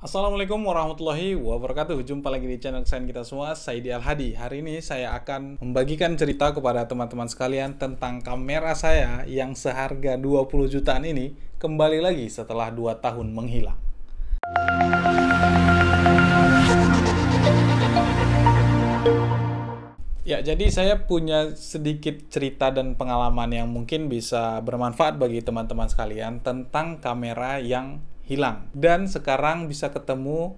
Assalamualaikum warahmatullahi wabarakatuh. Jumpa lagi di channel kesayangan kita semua, Saidi Al-Hadi. Hari ini saya akan membagikan cerita kepada teman-teman sekalian tentang kamera saya yang seharga 20 jutaan ini kembali lagi setelah 2 tahun menghilang. Ya, jadi saya punya sedikit cerita dan pengalaman yang mungkin bisa bermanfaat bagi teman-teman sekalian tentang kamera yang hilang. Dan sekarang bisa ketemu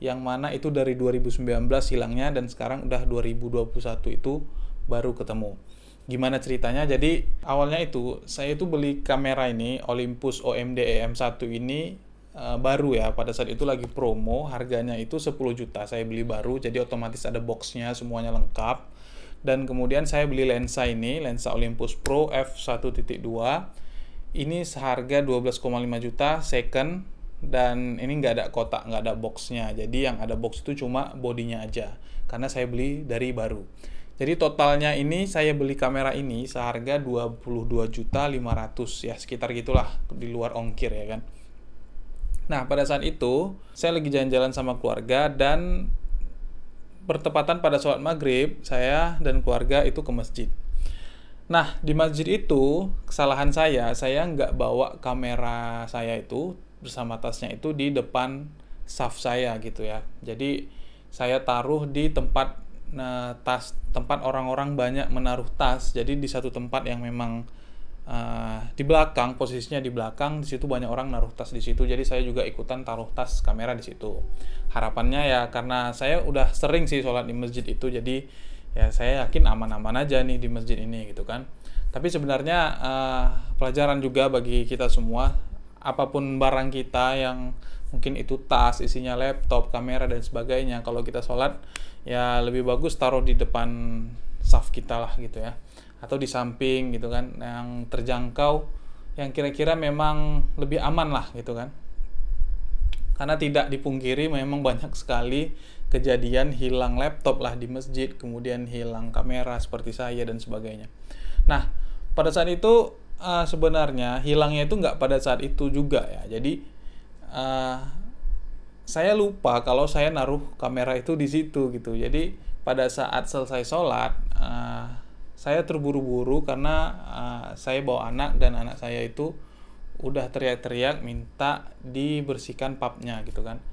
yang mana itu dari 2019 hilangnya dan sekarang udah 2021 itu baru ketemu. Gimana ceritanya? Jadi awalnya itu saya itu beli kamera ini Olympus OMD EM1 ini baru ya, pada saat itu lagi promo, harganya itu 10 juta. Saya beli baru, jadi otomatis ada boxnya, semuanya lengkap. Dan kemudian saya beli lensa ini, lensa Olympus Pro f1.2. Ini seharga 12,5 juta second, dan ini nggak ada kotak, nggak ada boxnya. Jadi yang ada box itu cuma bodinya aja, karena saya beli dari baru. Jadi totalnya ini saya beli kamera ini seharga 22.500.000 ya, sekitar gitulah di luar ongkir ya kan. Nah, pada saat itu saya lagi jalan-jalan sama keluarga dan bertepatan pada sholat maghrib, saya dan keluarga itu ke masjid. Nah, di masjid itu kesalahan saya nggak bawa kamera saya itu bersama tasnya itu di depan saf saya gitu ya. Jadi saya taruh di tempat tempat orang-orang banyak menaruh tas. Jadi di satu tempat yang memang di belakang, posisinya di belakang, di situ banyak orang naruh tas di situ. Jadi saya juga ikutan taruh tas kamera di situ. Harapannya ya karena saya udah sering sih sholat di masjid itu, jadi ya saya yakin aman-aman aja nih di masjid ini gitu kan. Tapi sebenarnya pelajaran juga bagi kita semua, apapun barang kita yang mungkin itu tas, isinya laptop, kamera dan sebagainya, kalau kita sholat ya lebih bagus taruh di depan saf kita lah gitu ya, atau di samping gitu kan, yang terjangkau, yang kira-kira memang lebih aman lah gitu kan. Karena tidak dipungkiri memang banyak sekali kejadian hilang laptop lah di masjid, kemudian hilang kamera seperti saya dan sebagainya. Nah, pada saat itu sebenarnya hilangnya itu nggak pada saat itu juga ya. Jadi saya lupa kalau saya naruh kamera itu di situ gitu. Jadi pada saat selesai sholat, saya terburu-buru karena saya bawa anak dan anak saya itu udah teriak-teriak minta dibersihkan pubnya gitu kan.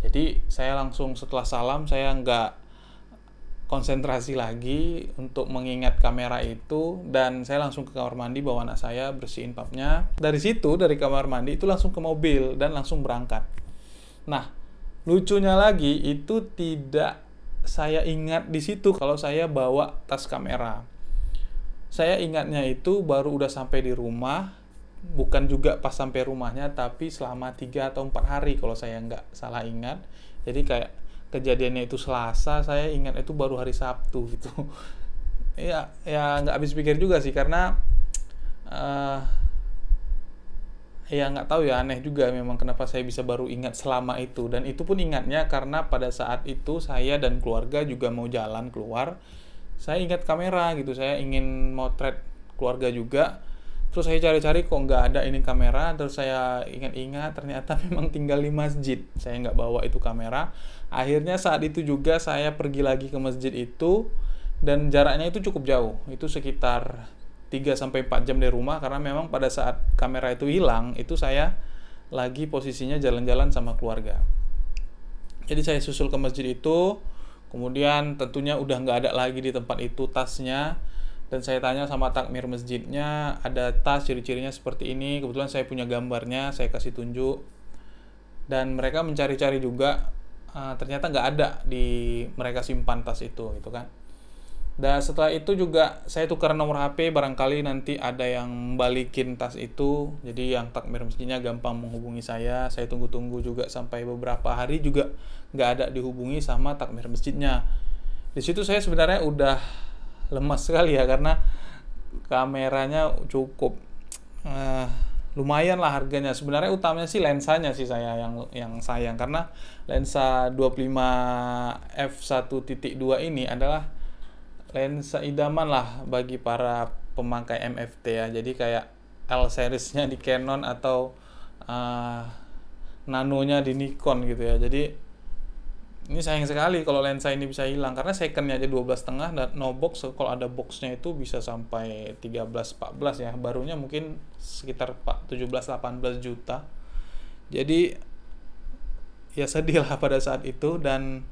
Jadi saya langsung setelah salam, saya nggak konsentrasi lagi untuk mengingat kamera itu, dan saya langsung ke kamar mandi bawa anak saya bersihin pubnya. Dari situ, dari kamar mandi itu langsung ke mobil dan langsung berangkat. Nah, lucunya lagi itu tidak saya ingat di situ kalau saya bawa tas kamera. Saya ingatnya itu baru udah sampai di rumah, bukan juga pas sampai rumahnya, tapi selama 3 atau 4 hari kalau saya nggak salah ingat. Jadi kayak kejadiannya itu Selasa, saya ingat itu baru hari Sabtu gitu. Ya nggak habis pikir juga sih, karena ya nggak tahu ya, aneh juga memang kenapa saya bisa baru ingat selama itu. Dan itu pun ingatnya karena pada saat itu saya dan keluarga juga mau jalan keluar. Saya ingat kamera gitu, saya ingin motret keluarga juga. Terus saya cari-cari kok nggak ada ini kamera. Terus saya ingat-ingat ternyata memang tinggal di masjid, saya nggak bawa itu kamera. Akhirnya saat itu juga saya pergi lagi ke masjid itu, dan jaraknya itu cukup jauh, itu sekitar 3-4 jam dari rumah. Karena memang pada saat kamera itu hilang, itu saya lagi posisinya jalan-jalan sama keluarga. Jadi saya susul ke masjid itu, kemudian tentunya udah nggak ada lagi di tempat itu tasnya. Dan saya tanya sama takmir masjidnya, ada tas ciri-cirinya seperti ini. Kebetulan saya punya gambarnya, saya kasih tunjuk. Dan mereka mencari-cari juga, ternyata nggak ada di mereka simpan tas itu gitu kan. Dan setelah itu juga saya tukar nomor HP, barangkali nanti ada yang balikin tas itu. Jadi yang takmir masjidnya gampang menghubungi saya. Saya tunggu-tunggu juga sampai beberapa hari juga nggak ada dihubungi sama takmir masjidnya. Di situ saya sebenarnya udah lemas sekali ya, karena kameranya cukup lumayan lah harganya. Sebenarnya utamanya sih lensanya sih saya yang sayang, karena lensa 25 f1.2 ini adalah lensa idaman lah bagi para pemakai MFT ya. Jadi kayak L seriesnya di Canon atau nanonya di Nikon gitu ya. Jadi ini sayang sekali kalau lensa ini bisa hilang, karena secondnya aja 12,5 dan no box. Kalau ada boxnya itu bisa sampai 13-14 ya, barunya mungkin sekitar 17-18 juta. Jadi ya sedih lah pada saat itu. Dan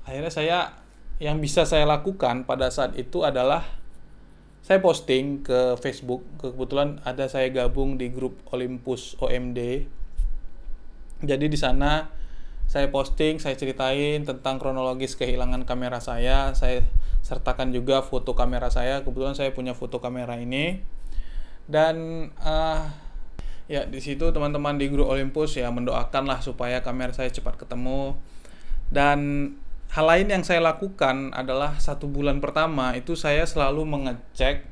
akhirnya yang bisa saya lakukan pada saat itu adalah saya posting ke Facebook. Kebetulan saya gabung di grup Olympus OMD. Jadi di sana saya posting, saya ceritain tentang kronologis kehilangan kamera saya sertakan juga foto kamera saya. Kebetulan saya punya foto kamera ini. Dan ya di situ teman-teman di grup Olympus ya mendoakanlah supaya kamera saya cepat ketemu. Dan hal lain yang saya lakukan adalah 1 bulan pertama itu saya selalu mengecek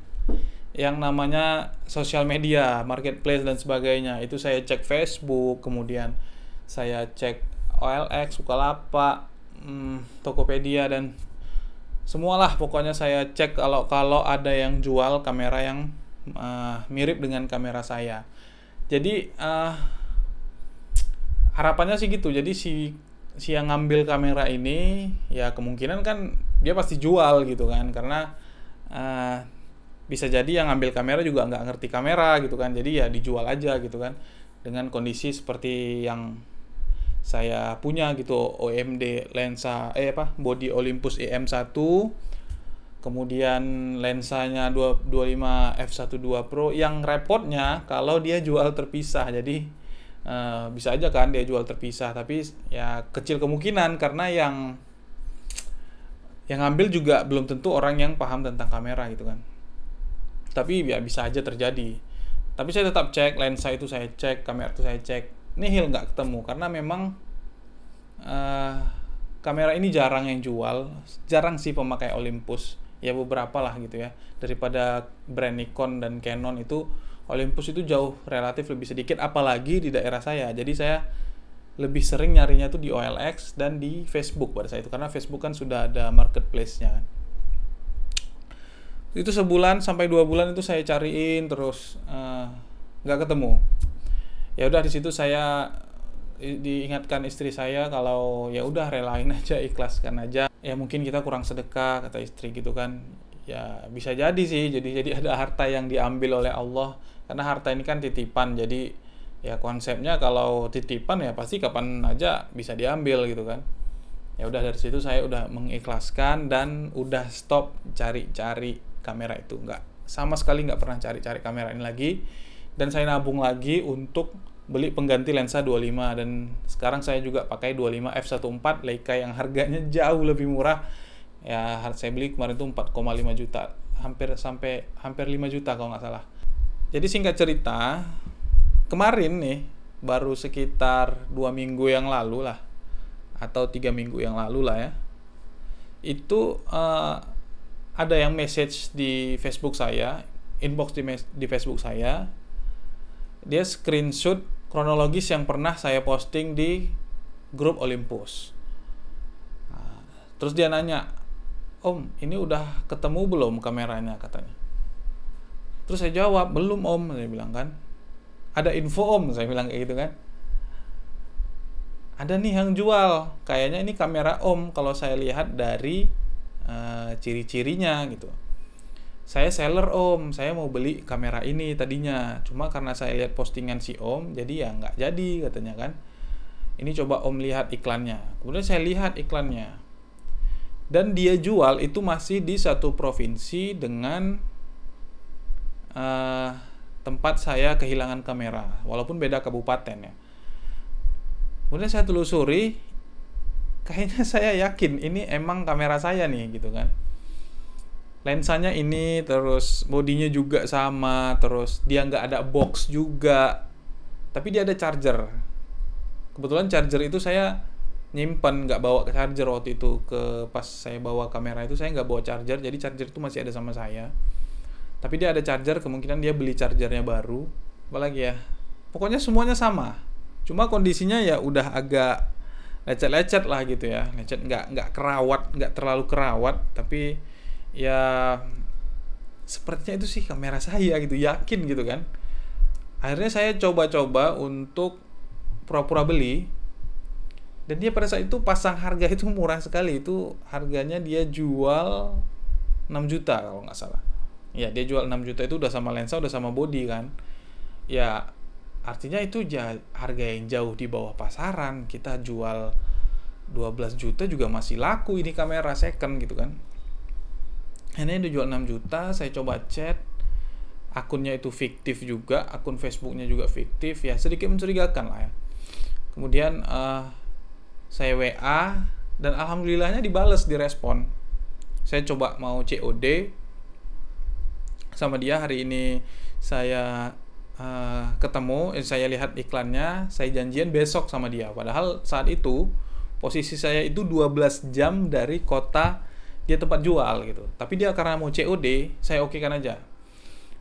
yang namanya sosial media, marketplace dan sebagainya. Itu saya cek Facebook, kemudian saya cek OLX, Bukalapak, Tokopedia, dan semualah pokoknya saya cek kalau ada yang jual kamera yang mirip dengan kamera saya. Jadi harapannya sih gitu. Jadi si yang ngambil kamera ini ya kemungkinan kan dia pasti jual gitu kan, karena bisa jadi yang ngambil kamera juga nggak ngerti kamera gitu kan. Jadi ya dijual aja gitu kan, dengan kondisi seperti yang saya punya gitu, OMD lensa body Olympus EM1, kemudian lensanya 25 f1.2 Pro. Yang repotnya kalau dia jual terpisah. Jadi bisa aja kan dia jual terpisah, tapi ya kecil kemungkinan karena yang ngambil juga belum tentu orang yang paham tentang kamera gitu kan. Tapi ya bisa aja terjadi. Tapi saya tetap cek, lensa itu saya cek, kamera itu saya cek. Nihil, nggak ketemu, karena memang kamera ini jarang yang jual, jarang sih pemakai Olympus. Ya beberapa lah gitu ya. Daripada brand Nikon dan Canon itu, Olympus itu jauh relatif lebih sedikit, apalagi di daerah saya. Jadi saya lebih sering nyarinya tuh di OLX dan di Facebook pada saat itu, karena Facebook kan sudah ada marketplace-nya kan. Itu sebulan sampai 2 bulan itu saya cariin terus, nggak ketemu. Ya udah di situ saya diingatkan istri saya kalau ya udah relain aja, ikhlaskan aja. Ya mungkin kita kurang sedekah, kata istri gitu kan. Ya bisa jadi sih, jadi ada harta yang diambil oleh Allah, karena harta ini kan titipan. Jadi ya konsepnya kalau titipan ya pasti kapan aja bisa diambil gitu kan. Ya udah dari situ saya udah mengikhlaskan dan udah stop cari-cari kamera itu. Sama sekali nggak pernah cari-cari kamera ini lagi. Dan saya nabung lagi untuk beli pengganti lensa 25, dan sekarang saya juga pakai 25 f1.4 Leica yang harganya jauh lebih murah. Ya saya beli kemarin tuh 4,5 juta, hampir 5 juta kalau nggak salah. Jadi singkat cerita, kemarin nih baru sekitar 2 minggu yang lalu lah, atau 3 minggu yang lalu lah ya, itu ada yang message di Facebook saya, inbox di Facebook saya. Dia screenshot kronologis yang pernah saya posting di grup Olympus. Nah, terus dia nanya, "Om, ini udah ketemu belum kameranya?" katanya. Terus saya jawab, "Belum Om," saya bilang kan. "Ada info Om," saya bilang kayak gitu kan. "Ada nih yang jual, kayaknya ini kamera Om kalau saya lihat dari ciri-cirinya gitu. Saya seller Om, saya mau beli kamera ini tadinya, cuma karena saya lihat postingan si Om, jadi ya nggak jadi," katanya kan. "Ini coba Om lihat iklannya." Kemudian saya lihat iklannya, dan dia jual itu masih di satu provinsi dengan tempat saya kehilangan kamera, walaupun beda kabupaten ya. Kemudian saya telusuri, kayaknya saya yakin ini emang kamera saya nih gitu kan. Lensanya ini, terus bodinya juga sama, terus dia nggak ada box juga, tapi dia ada charger. Kebetulan charger itu saya nyimpen, nggak bawa ke charger waktu itu. Pas saya bawa kamera itu saya nggak bawa charger, jadi charger itu masih ada sama saya. Tapi dia ada charger, kemungkinan dia beli chargernya baru. Apalagi ya, pokoknya semuanya sama. Cuma kondisinya ya udah agak lecet-lecet lah gitu ya, lecet, nggak kerawat, nggak terlalu kerawat, tapi ya sepertinya itu sih kamera saya gitu, yakin gitu kan. Akhirnya saya coba-coba untuk pura-pura beli, dan dia pada saat itu pasang harga itu murah sekali. Itu harganya dia jual 6 juta kalau nggak salah. Ya, dia jual 6 juta itu udah sama lensa, udah sama body kan. Ya, artinya itu harga yang jauh di bawah pasaran. Kita jual 12 juta juga masih laku ini kamera second gitu kan. Ini dia jual 6 juta, saya coba chat. Akunnya itu fiktif juga, akun Facebooknya juga fiktif, ya sedikit mencurigakan lah ya. Kemudian saya WA, dan alhamdulillahnya dibales, direspon. Saya coba mau COD sama dia hari ini. Saya ketemu, saya lihat iklannya, saya janjian besok sama dia. Padahal saat itu posisi saya itu 12 jam dari kota dia tempat jual gitu. Tapi dia karena mau COD, saya okekan aja.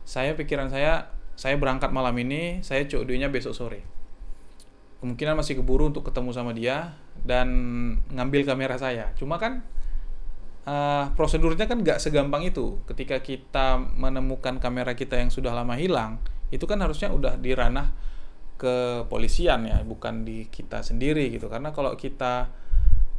Pikiran saya berangkat malam ini, saya COD-nya besok sore. Kemungkinan masih keburu untuk ketemu sama dia dan ngambil kamera saya. Cuma kan prosedurnya kan nggak segampang itu. Ketika kita menemukan kamera kita yang sudah lama hilang, itu kan harusnya udah di ranah kepolisian ya, bukan di kita sendiri gitu. Karena kalau kita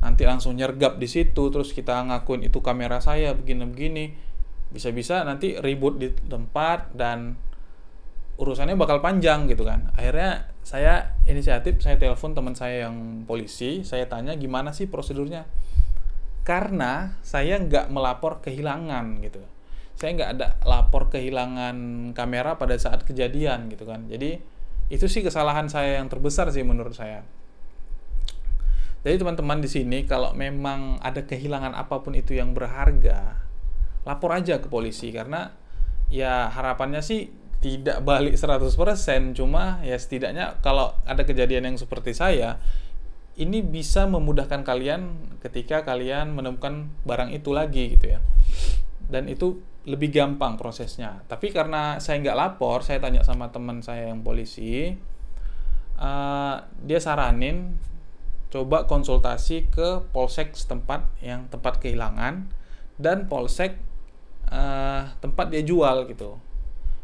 nanti langsung nyergap di situ, terus kita ngakuin itu kamera saya begini-begini, bisa-bisa nanti ribut di tempat dan urusannya bakal panjang gitu kan. Akhirnya saya inisiatif, saya telepon teman saya yang polisi, saya tanya gimana sih prosedurnya. Karena saya nggak melapor kehilangan gitu. Saya nggak ada lapor kehilangan kamera pada saat kejadian gitu kan. Jadi itu sih kesalahan saya yang terbesar sih menurut saya. Jadi teman-teman di sini kalau memang ada kehilangan apapun itu yang berharga, lapor aja ke polisi, karena ya harapannya sih tidak balik 100%, cuma ya setidaknya kalau ada kejadian yang seperti saya, ini bisa memudahkan kalian ketika kalian menemukan barang itu lagi gitu ya. Dan itu lebih gampang prosesnya. Tapi karena saya nggak lapor, saya tanya sama teman saya yang polisi, dia saranin coba konsultasi ke polsek setempat yang tempat kehilangan dan polsek tempat dia jual gitu.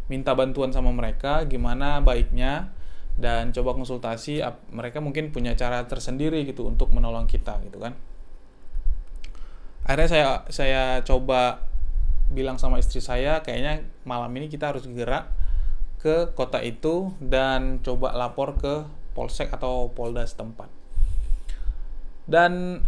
Minta bantuan sama mereka gimana baiknya, dan coba konsultasi, mereka mungkin punya cara tersendiri gitu untuk menolong kita gitu kan. Akhirnya saya coba bilang sama istri saya, kayaknya malam ini kita harus gerak ke kota itu dan coba lapor ke polsek atau polda setempat. Dan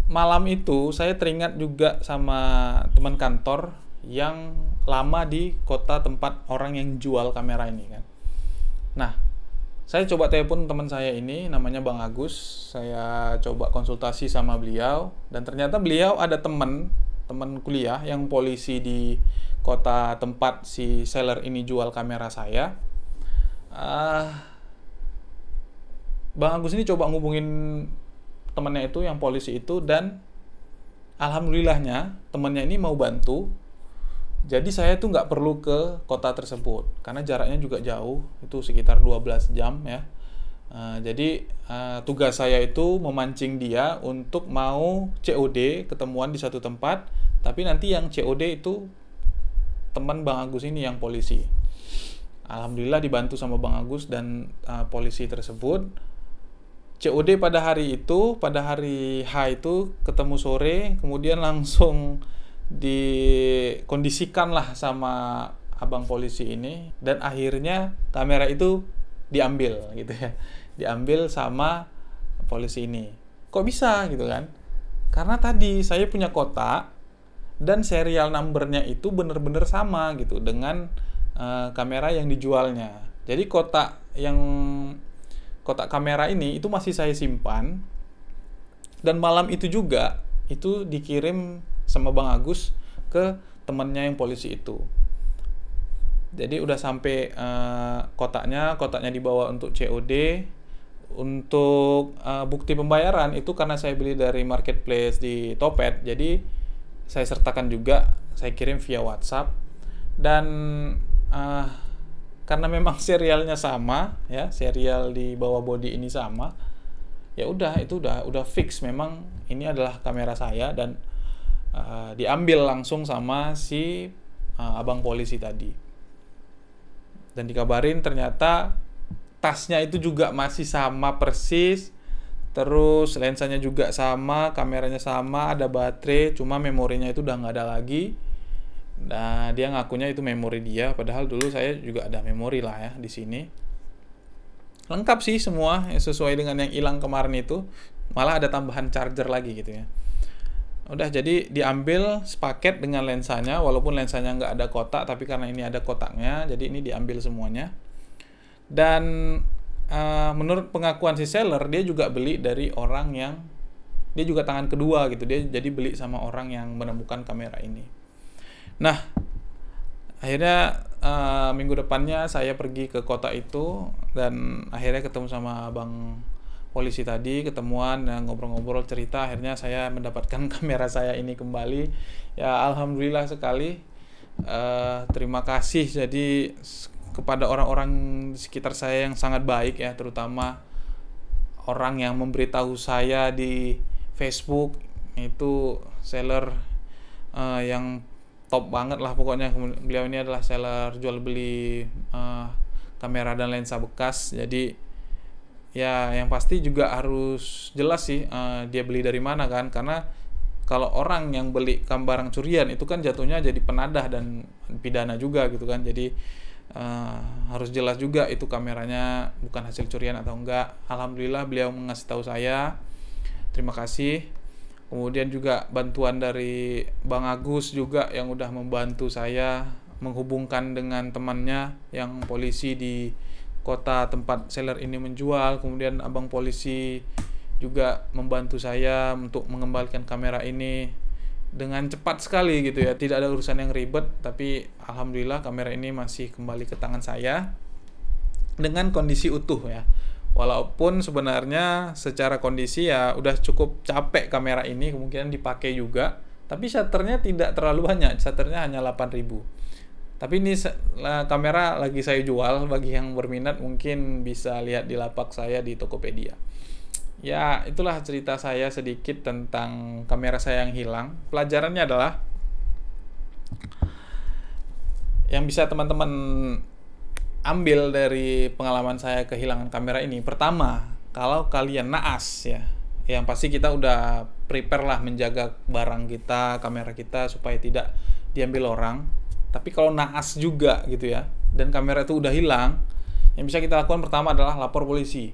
malam itu saya teringat juga sama teman kantor yang lama di kota tempat orang yang jual kamera ini kan. Nah, saya coba telepon teman saya ini, namanya Bang Agus. Saya coba konsultasi sama beliau, dan ternyata beliau ada teman kuliah yang polisi di kota tempat si seller ini jual kamera saya. Bang Agus ini coba ngubungin temannya itu yang polisi itu, dan alhamdulillahnya temannya ini mau bantu. Jadi saya tuh nggak perlu ke kota tersebut karena jaraknya juga jauh, itu sekitar 12 jam ya. Jadi tugas saya itu memancing dia untuk mau COD, ketemuan di satu tempat, tapi nanti yang COD itu teman Bang Agus ini yang polisi. Alhamdulillah dibantu sama Bang Agus dan polisi tersebut. COD pada hari itu, pada hari H itu ketemu sore, kemudian langsung dikondisikan lah sama abang polisi ini, dan akhirnya kamera itu diambil gitu ya, diambil sama polisi ini. Kok bisa gitu kan? Karena tadi saya punya kotak dan serial numbernya itu bener-bener sama gitu dengan kamera yang dijualnya. Jadi kotak kamera ini itu masih saya simpan, dan malam itu juga itu dikirim sama Bang Agus ke temannya yang polisi itu. Jadi udah sampai kotaknya dibawa untuk COD. Untuk bukti pembayaran itu karena saya beli dari marketplace di Topet, jadi saya sertakan juga, saya kirim via WhatsApp. Dan karena memang serialnya sama ya, serial di bawah body ini sama, ya udah, itu udah fix memang ini adalah kamera saya, dan diambil langsung sama si abang polisi tadi. Dan dikabarin ternyata tasnya itu juga masih sama persis, terus lensanya juga sama, kameranya sama, ada baterai, cuma memorinya itu udah nggak ada lagi. Nah, dia ngakunya itu memori dia, padahal dulu saya juga ada memori lah ya di sini. Lengkap sih semua sesuai dengan yang hilang kemarin itu, malah ada tambahan charger lagi gitu ya. Udah, jadi diambil sepaket dengan lensanya, walaupun lensanya nggak ada kotak, tapi karena ini ada kotaknya, jadi ini diambil semuanya. Dan menurut pengakuan si seller, dia juga beli dari orang yang, dia juga tangan kedua gitu, dia jadi beli sama orang yang menemukan kamera ini. Nah, akhirnya minggu depannya saya pergi ke kota itu, dan akhirnya ketemu sama abang polisi tadi, ketemuan dan ngobrol-ngobrol cerita, akhirnya saya mendapatkan kamera saya ini kembali. Ya alhamdulillah sekali, terima kasih jadi kepada orang-orang di sekitar saya yang sangat baik ya, terutama orang yang memberitahu saya di Facebook, itu seller yang top banget lah pokoknya. Beliau ini adalah seller jual beli kamera dan lensa bekas. Jadi ya yang pasti juga harus jelas sih dia beli dari mana kan, karena kalau orang yang beli barang curian itu kan jatuhnya jadi penadah dan pidana juga gitu kan. Jadi harus jelas juga itu kameranya bukan hasil curian atau enggak. Alhamdulillah beliau mengasih tahu saya, terima kasih. Kemudian juga bantuan dari Bang Agus juga yang udah membantu saya menghubungkan dengan temannya yang polisi di kota tempat seller ini menjual. Kemudian abang polisi juga membantu saya untuk mengembalikan kamera ini dengan cepat sekali gitu ya, tidak ada urusan yang ribet. Tapi alhamdulillah kamera ini masih kembali ke tangan saya dengan kondisi utuh ya. Walaupun sebenarnya secara kondisi ya udah cukup capek kamera ini, kemungkinan dipakai juga. Tapi shutternya tidak terlalu banyak, shutternya hanya 8.000. Tapi ini kamera lagi saya jual, bagi yang berminat mungkin bisa lihat di lapak saya di Tokopedia. Ya, itulah cerita saya sedikit tentang kamera saya yang hilang. Pelajarannya adalah yang bisa teman-teman ambil dari pengalaman saya kehilangan kamera ini. Pertama, kalau kalian naas ya, yang pasti kita udah prepare lah menjaga barang kita, kamera kita supaya tidak diambil orang. Tapi kalau naas juga gitu ya, dan kamera itu udah hilang, yang bisa kita lakukan pertama adalah lapor polisi.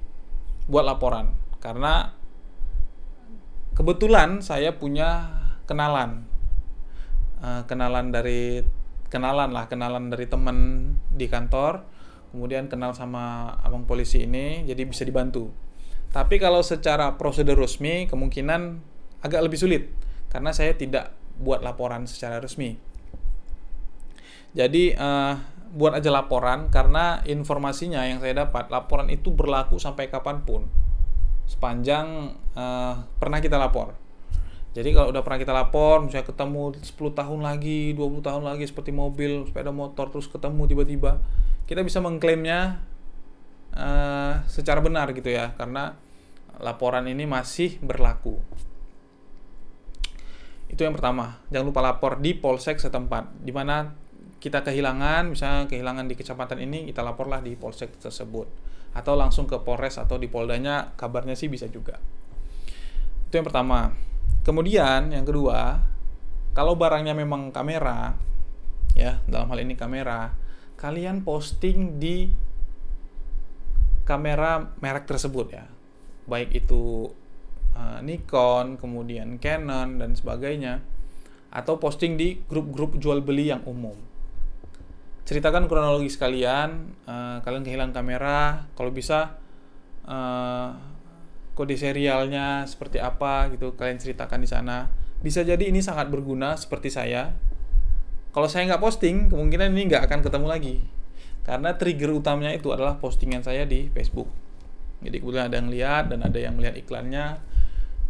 Buat laporan. Karena kebetulan saya punya kenalan dari teman di kantor, kemudian kenal sama abang polisi ini, jadi bisa dibantu. Tapi kalau secara prosedur resmi kemungkinan agak lebih sulit karena saya tidak buat laporan secara resmi. Jadi buat aja laporan, karena informasinya yang saya dapat, laporan itu berlaku sampai kapanpun, sepanjang pernah kita lapor. Jadi kalau udah pernah kita lapor, misalnya ketemu 10 tahun lagi, 20 tahun lagi, seperti mobil, sepeda motor, terus ketemu tiba-tiba, kita bisa mengklaimnya secara benar gitu ya, karena laporan ini masih berlaku. Itu yang pertama, jangan lupa lapor di polsek setempat. Dimana kita kehilangan, misalnya kehilangan di kecamatan ini, kita laporlah di polsek tersebut. Atau langsung ke Polres atau di Poldanya, kabarnya sih bisa juga. Itu yang pertama. Kemudian yang kedua, kalau barangnya memang kamera, ya dalam hal ini kamera, kalian posting di kamera merek tersebut ya, baik itu Nikon, kemudian Canon dan sebagainya, atau posting di grup-grup jual beli yang umum. Ceritakan kronologi sekalian, kalian kehilangan kamera, kalau bisa kode serialnya seperti apa gitu, kalian ceritakan di sana. Bisa jadi ini sangat berguna seperti saya. Kalau saya nggak posting, kemungkinan ini nggak akan ketemu lagi, karena trigger utamanya itu adalah postingan saya di Facebook. Jadi kebetulan ada yang lihat dan ada yang melihat iklannya,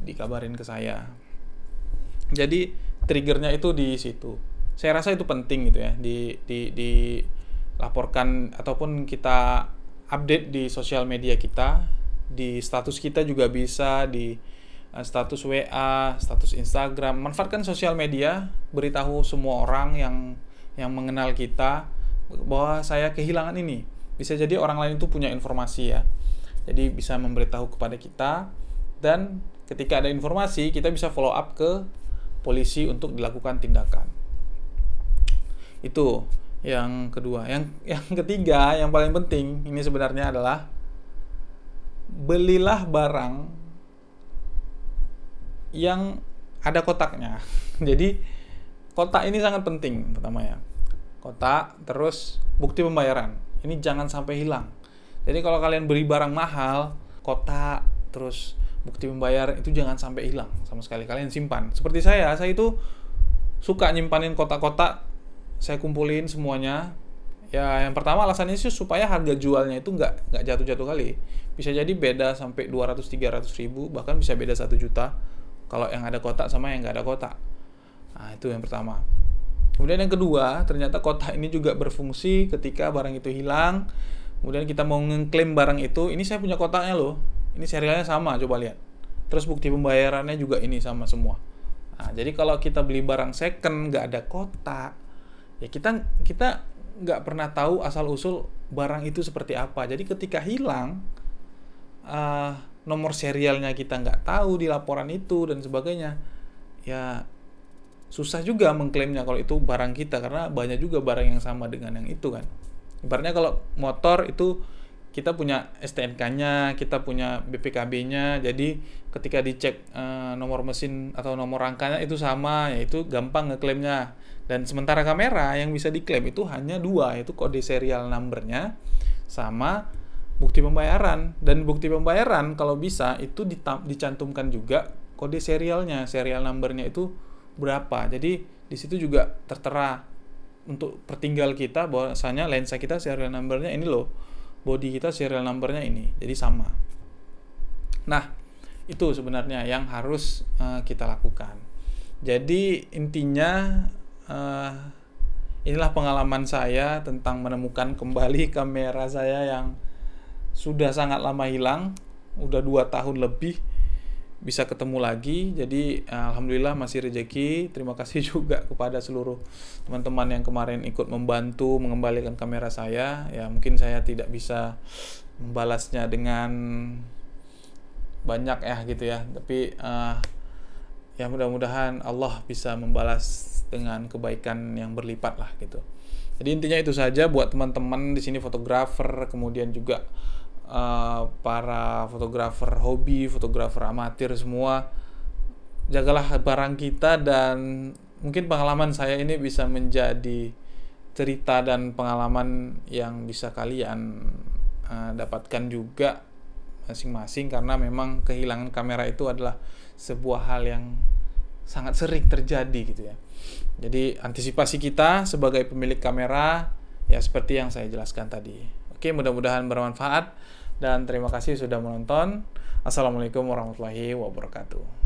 dikabarin ke saya. Jadi triggernya itu di situ. Saya rasa itu penting gitu ya, dilaporkan ataupun kita update di sosial media kita, di status kita juga bisa, di status WA, status Instagram. Manfaatkan sosial media, beritahu semua orang yang mengenal kita bahwa saya kehilangan ini. Bisa jadi orang lain itu punya informasi ya. Jadi bisa memberitahu kepada kita, dan ketika ada informasi kita bisa follow up ke polisi untuk dilakukan tindakan. Itu yang kedua. Yang ketiga, yang paling penting ini sebenarnya adalah belilah barang yang ada kotaknya. Jadi kotak ini sangat penting pertama ya. Kotak, terus bukti pembayaran. Ini jangan sampai hilang. Jadi kalau kalian beli barang mahal, kotak, terus bukti pembayaran itu jangan sampai hilang sama sekali. Kalian simpan. Seperti saya itu suka nyimpanin kotak-kotak, saya kumpulin semuanya. Ya, yang pertama alasannya sih supaya harga jualnya itu nggak jatuh-jatuh kali. Bisa jadi beda sampai 200-300 ribu, bahkan bisa beda 1 juta kalau yang ada kotak sama yang nggak ada kotak. Nah, itu yang pertama. Kemudian yang kedua, ternyata kotak ini juga berfungsi ketika barang itu hilang. Kemudian kita mau ngeklaim barang itu, ini saya punya kotaknya loh. Ini serialnya sama, coba lihat. Terus bukti pembayarannya juga ini sama semua. Nah, jadi kalau kita beli barang second nggak ada kotak, ya kita nggak pernah tahu asal-usul barang itu seperti apa. Jadi ketika hilang, nomor serialnya kita nggak tahu di laporan itu dan sebagainya, ya susah juga mengklaimnya kalau itu barang kita, karena banyak juga barang yang sama dengan yang itu kan. Ibaratnya kalau motor itu kita punya STNK-nya, kita punya BPKB-nya, jadi ketika dicek nomor mesin atau nomor rangkanya itu sama, ya itu gampang ngeklaimnya. Dan sementara kamera yang bisa diklaim itu hanya 2, yaitu kode serial number-nya sama bukti pembayaran. Dan bukti pembayaran kalau bisa itu dicantumkan juga kode serialnya, serial number-nya itu berapa. Jadi di situ juga tertera untuk pertinggal kita bahwasanya lensa kita serial number-nya ini loh, body kita serial number-nya ini, jadi sama. Nah, itu sebenarnya yang harus kita lakukan. Jadi intinya inilah pengalaman saya tentang menemukan kembali kamera saya yang sudah sangat lama hilang, udah 2 tahun lebih, bisa ketemu lagi. Jadi alhamdulillah masih rezeki. Terima kasih juga kepada seluruh teman-teman yang kemarin ikut membantu mengembalikan kamera saya. Ya mungkin saya tidak bisa membalasnya dengan banyak ya gitu ya, tapi ya mudah-mudahan Allah bisa membalas dengan kebaikan yang berlipat lah gitu. Jadi intinya itu saja buat teman-teman di sini fotografer, kemudian juga para fotografer hobi, fotografer amatir semua, jagalah barang kita, dan mungkin pengalaman saya ini bisa menjadi cerita dan pengalaman yang bisa kalian dapatkan juga masing-masing, karena memang kehilangan kamera itu adalah sebuah hal yang sangat sering terjadi gitu ya. Jadi antisipasi kita sebagai pemilik kamera ya seperti yang saya jelaskan tadi. Oke, mudah-mudahan bermanfaat dan terima kasih sudah menonton. Assalamualaikum warahmatullahi wabarakatuh.